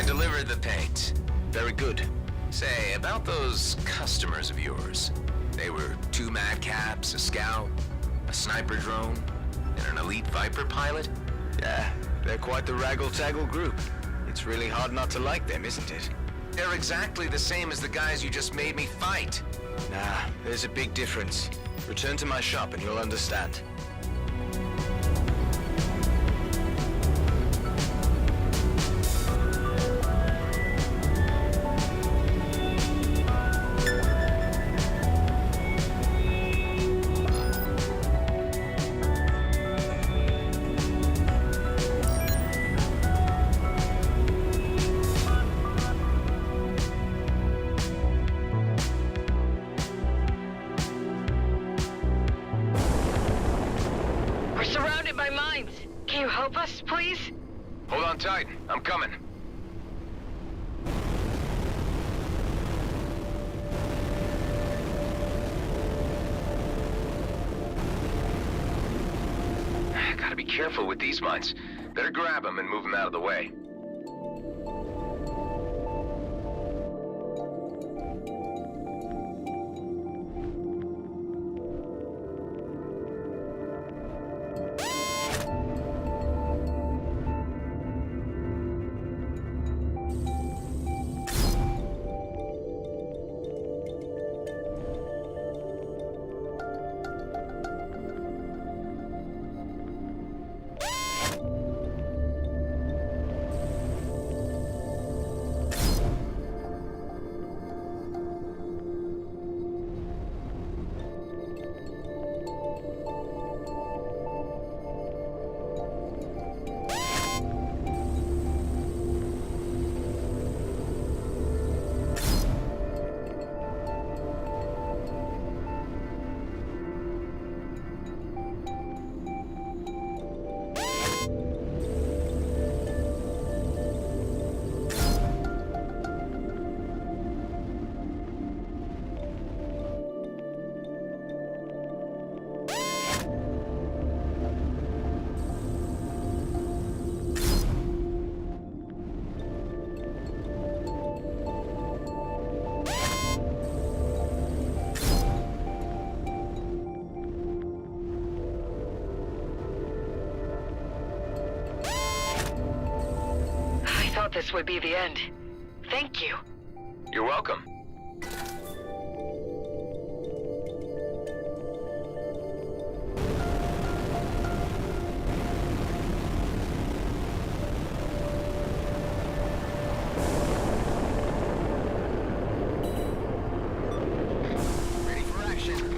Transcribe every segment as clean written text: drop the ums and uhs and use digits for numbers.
delivered the paint. Very good. Say, about those customers of yours. They were 2 madcaps, a scout, a sniper drone, and an elite Viper pilot? Yeah, they're quite the raggle-taggle group. It's really hard not to like them, isn't it? They're exactly the same as the guys you just made me fight. Nah, there's a big difference. Return to my shop and you'll understand. Can you help us, please? Hold on tight. I'm coming. Gotta be careful with these mines. Better grab them and move them out of the way. This would be the end. Thank you. You're welcome. Ready for action.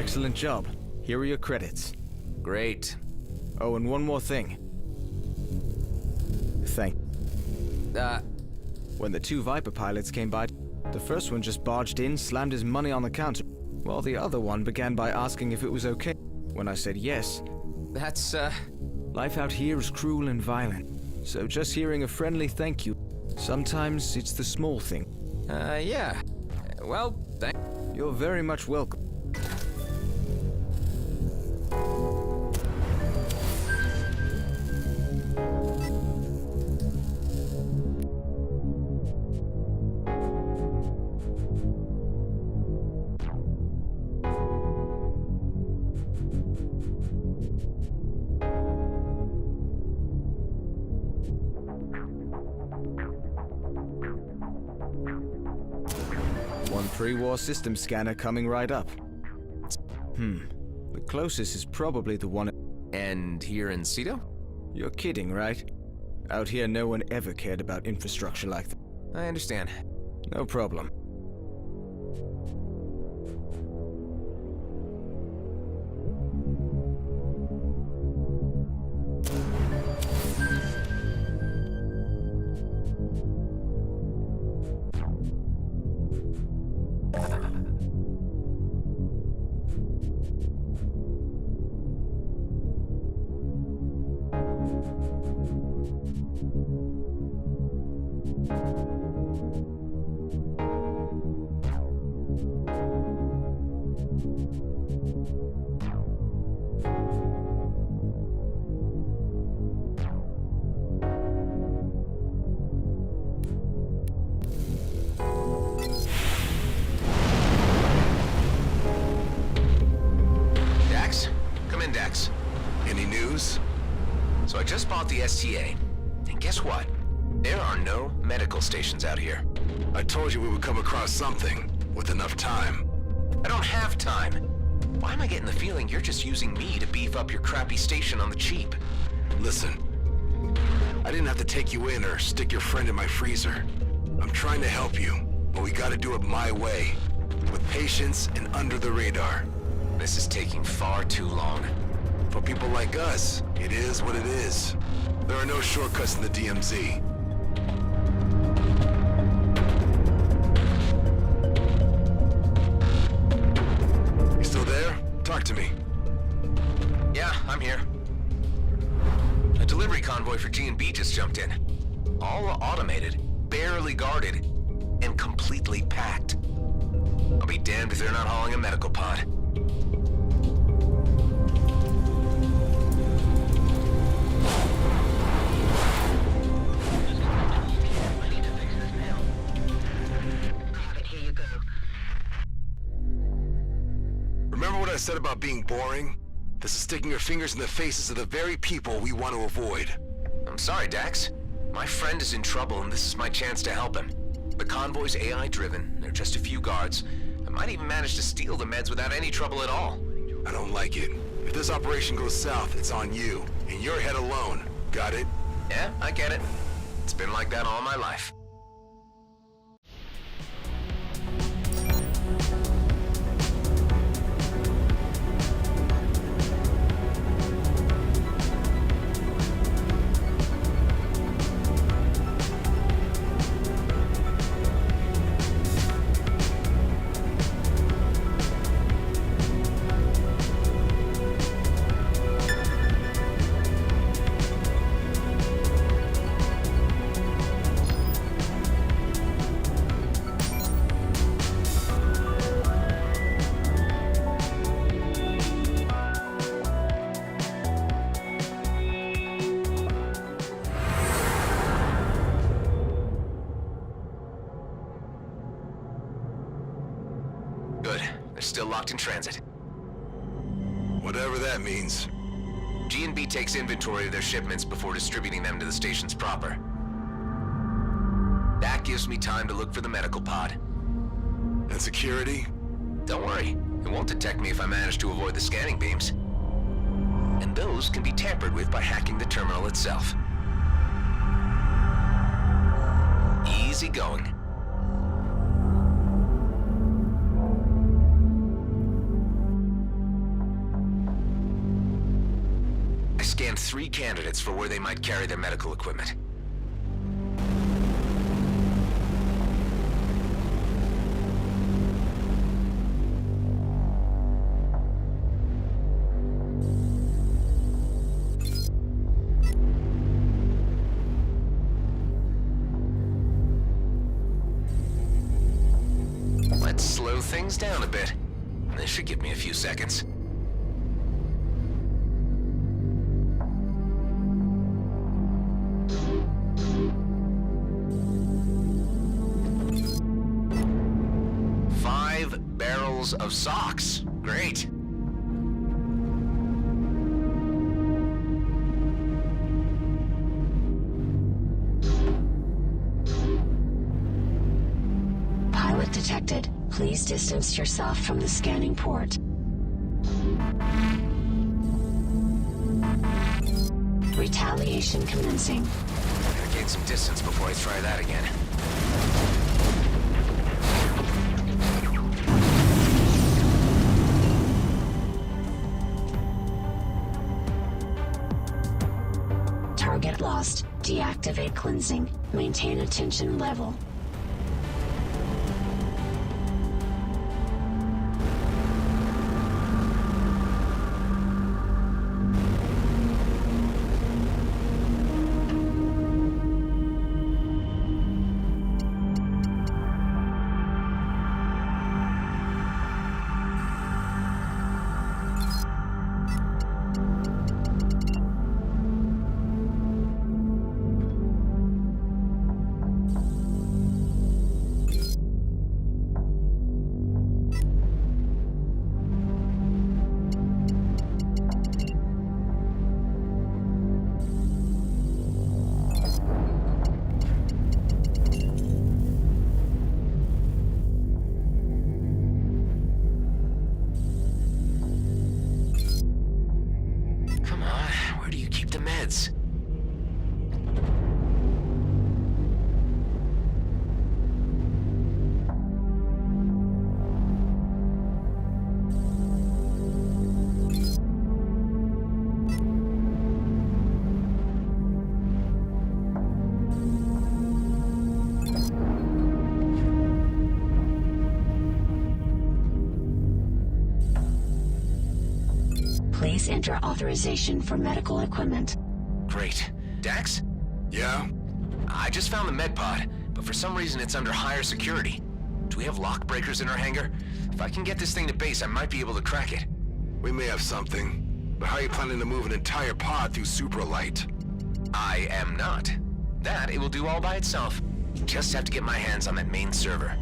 excellent job. Here are your credits. Great. Oh, and one more thing. When the two Viper pilots came by, the first one just barged in, slammed his money on the counter, while the other one began by asking if it was okay. When I said yes. That's, Life out here is cruel and violent, so just hearing a friendly thank you, sometimes it's the small thing. yeah. Well, You're very much welcome. One pre-war system scanner coming right up. The closest is probably the one... And here in Cedo? You're kidding, right? Out here no one ever cared about infrastructure like that. I understand. No problem. Any news? So I just bought the STA, and guess what? There are no medical stations out here. I told you we would come across something, with enough time. I don't have time. Why am I getting the feeling you're just using me to beef up your crappy station on the cheap? Listen, I didn't have to take you in or stick your friend in my freezer. I'm trying to help you, but we gotta do it my way. With patience and under the radar. This is taking far too long. For people like us, it is what it is. There are no shortcuts in the DMZ. You still there? Talk to me. Yeah, I'm here. A delivery convoy for G&B just jumped in. All automated, barely guarded, and completely packed. I'll be damned if they're not hauling a medical pod. Remember what I said about being boring? This is sticking your fingers in the faces of the very people we want to avoid. I'm sorry, Dax. My friend is in trouble and this is my chance to help him. The convoy's AI-driven. There are just a few guards. I might even manage to steal the meds without any trouble at all. I don't like it. If this operation goes south, it's on you. And your head alone. Got it? Yeah, I get it. It's been like that all my life. Good. They're still locked in transit. Whatever that means. G&B takes inventory of their shipments before distributing them to the stations proper. That gives me time to look for the medical pod. And security? Don't worry. It won't detect me if I manage to avoid the scanning beams. And those can be tampered with by hacking the terminal itself. Easy going. scanned 3 candidates for where they might carry their medical equipment. Let's slow things down a bit. This should give me a few seconds. Barrels of socks. Great. Pilot detected. Please distance yourself from the scanning port. Retaliation commencing. Gotta gain some distance before I try that again. Target lost. Deactivate cleansing. Maintain attention level. Please enter authorization for medical equipment. Great. Dax? Yeah? I just found the med pod, but for some reason it's under higher security. Do we have lock breakers in our hangar? If I can get this thing to base, I might be able to crack it. We may have something. But how are you planning to move an entire pod through supralight? I am not. That it will do all by itself. Just have to get my hands on that main server.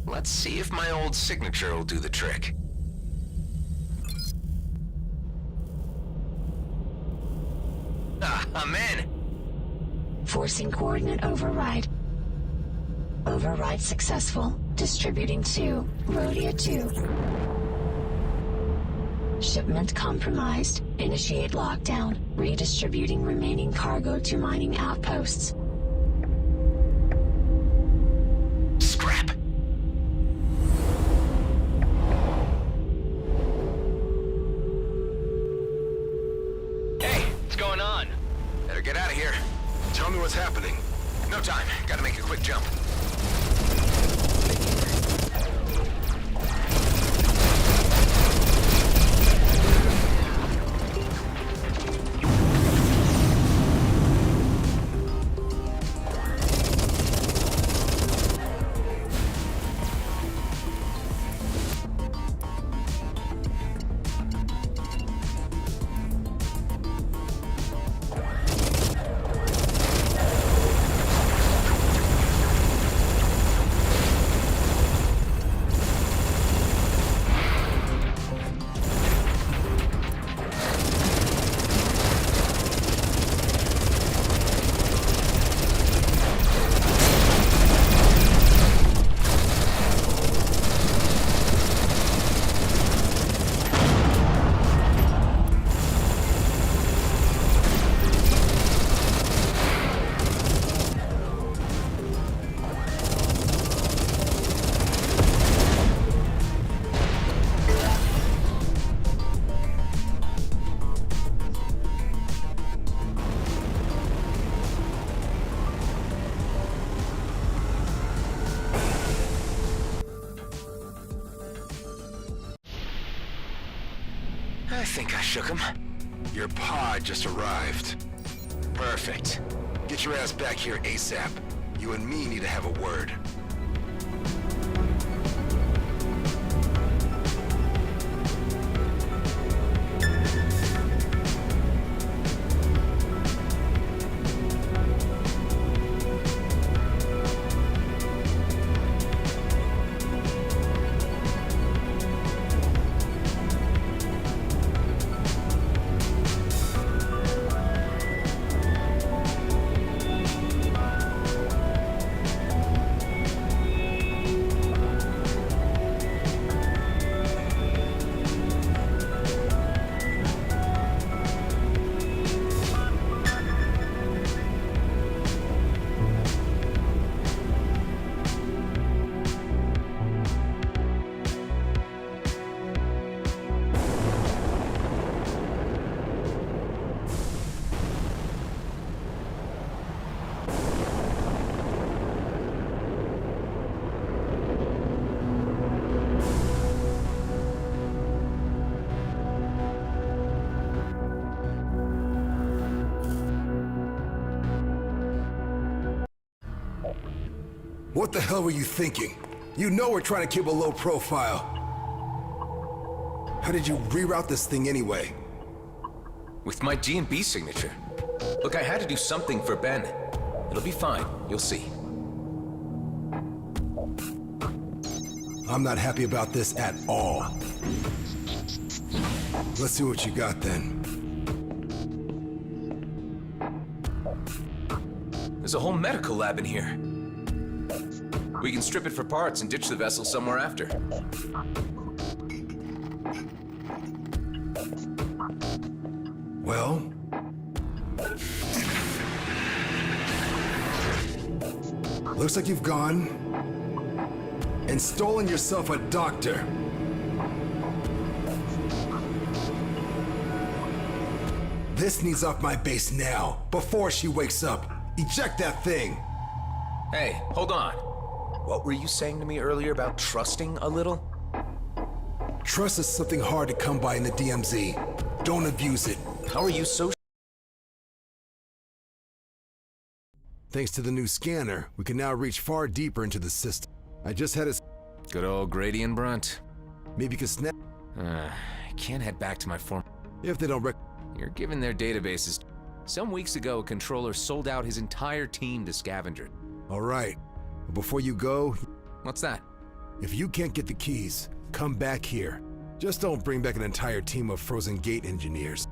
Let's see if my old signature will do the trick. Ah, I'm in! Forcing coordinate override. Override successful. Distributing to Rhodia 2. Shipment compromised. Initiate lockdown. Redistributing remaining cargo to mining outposts. Scrap! Hey, what's going on? Better get out of here. Tell me what's happening. No time. Gotta make a quick jump. I think I shook him. Your pod just arrived. Perfect. Get your ass back here ASAP. You and me need to have a word. What the hell were you thinking? You know we're trying to keep a low profile. How did you reroute this thing anyway? With my G&B signature. Look, I had to do something for Ben. It'll be fine. You'll see. I'm not happy about this at all. Let's see what you got then. There's a whole medical lab in here. We can strip it for parts and ditch the vessel somewhere after. Well... looks like you've gone... and stolen yourself a doctor. This needs off my base now, before she wakes up. Eject that thing! Hey, hold on. What were you saying to me earlier about trusting a little? Trust is something hard to come by in the DMZ. Don't abuse it. How are you so Thanks to the new scanner, we can now reach far deeper into the system. I just had a... Good old Grady and Brunt. Maybe you can snap... I can't head back to my form. If they don't You're giving their databases. Some weeks ago, a controller sold out his entire team to Scavenger. All right. But before you go, What's that? if you can't get the keys, come back here. Just don't bring back an entire team of Frozen Gate engineers.